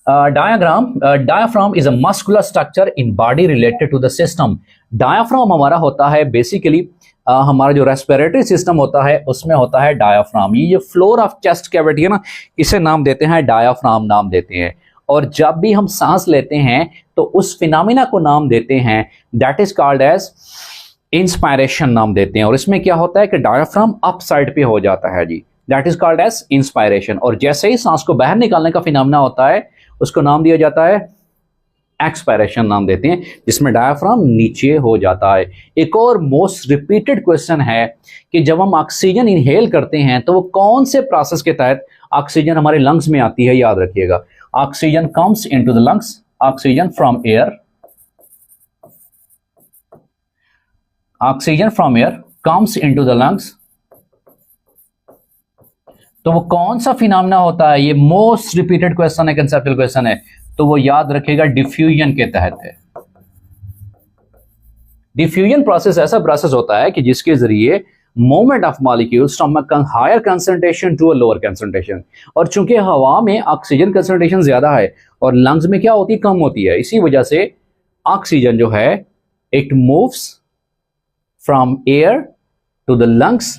Diaphragm is a muscular structure in body related to the system. Diaphragm हमारा होता है basically हमारा जो रेस्पिरेटरी सिस्टम होता है उसमें होता है डायाफ्राम। ये फ्लोर ऑफ चेस्ट कैविटी है ना, इसे नाम देते हैं डायाफ्राम नाम देते हैं। और जब भी हम सांस लेते हैं तो उस फिनोमिना को नाम देते हैं that is called as inspiration नाम देते हैं। और इसमें क्या होता है कि डायाफ्राम अप साइड पे हो जाता है जी, that is called as inspiration. और जैसे ही सांस को बाहर निकालने का फिनोमिना होता है उसको नाम दिया जाता है एक्सपायरेशन नाम देते हैं, जिसमें डायाफ्राम नीचे हो जाता है। एक और मोस्ट रिपीटेड क्वेश्चन है कि जब हम ऑक्सीजन इनहेल करते हैं तो वो कौन से प्रोसेस के तहत ऑक्सीजन हमारे लंग्स में आती है, याद रखिएगा। Oxygen comes into the lungs, oxygen from air, oxygen from air comes into the lungs. तो वो कौन सा फिनोमेना होता है, ये मोस्ट रिपीटेड क्वेश्चन है, कंसेप्चुअल क्वेश्चन है, तो वो याद रखिएगा डिफ्यूजन के तहत है। डिफ्यूजन प्रोसेस ऐसा प्रोसेस होता है कि जिसके जरिए movement of molecules from a higher concentration to a lower concentration. और चूंकि हवा में ऑक्सीजन कंसंट्रेशन ज्यादा है और लंग्स में क्या होती है, कम होती है, इसी वजह से ऑक्सीजन जो है it moves from air to the lungs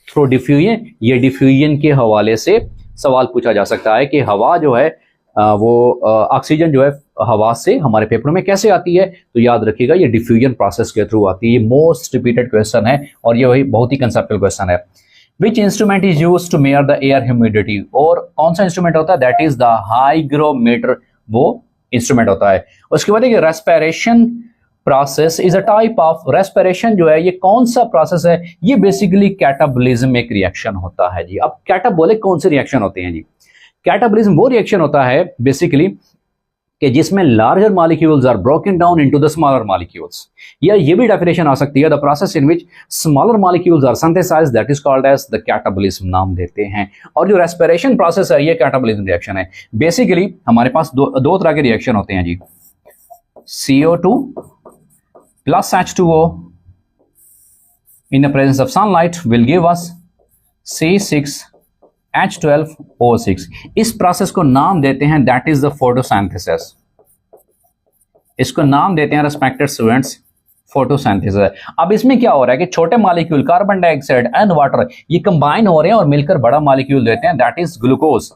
through diffusion. ये डिफ्यूजन के हवाले से सवाल पूछा जा सकता है कि हवा जो है वो ऑक्सीजन जो है हवा से हमारे फेफड़ों में कैसे आती है, तो याद रखिएगा ये डिफ्यूजन प्रोसेस के थ्रू आती है। ये मोस्ट रिपीटेड क्वेश्चन है और ये वही बहुत ही कंसेप्चुअल क्वेश्चन है। Which instrument is used to measure the air humidity, और कौन सा इंस्ट्रूमेंट होता है, दैट इज द हाइग्रोमीटर, वो इंस्ट्रूमेंट होता है। उसके बाद respiration process is a type of, respiration जो है ये कौन सा प्रोसेस है, ये बेसिकली कैटाबॉलिज्म एक रिएक्शन होता है जी। अब कैटाबॉलिक कौन से रिएक्शन होते हैं जी, कैटाबॉलिज्म वो रिएक्शन होता है बेसिकली कि जिसमें larger molecules are broken down into the smaller molecules, या ये भी डेफिनेशन आ सकती है the process in which smaller molecules are synthesised, that is called as the catabolism नाम देते हैं। और जो रेस्पिरेशन प्रोसेस है ये कैटाबॉलिज्म रिएक्शन है। बेसिकली हमारे पास दो तरह के रिएक्शन होते हैं जी, CO2 plus H2O in the presence of sunlight will give us C6H12O6। इस प्रोसेस को नाम देते हैं दैट इज द फोटोसिंथेसिस। इसको नाम देते हैं रेस्पेक्टेड स्टूडेंट्स फोटोसिंथेसिस। अब इसमें क्या हो रहा है कि छोटे molecule carbon dioxide and water ये कंबाइन हो रहे हैं और मिलकर बड़ा मॉलिक्यूल देते हैं दैट इज ग्लूकोज।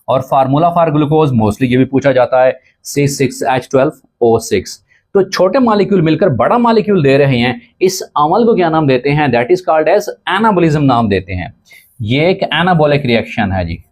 और फार्मूला फॉर ग्लूकोज मोस्टली ये भी पूछा जाता है C6H12O6। तो छोटे मॉलिक्यूल मिलकर बड़ा मॉलिक्यूल दे रहे हैं, इस अमल को क्या नाम देते हैं, that is called as anabolism नाम देते हैं। ये एक एनाबॉलिक रिएक्शन है जी।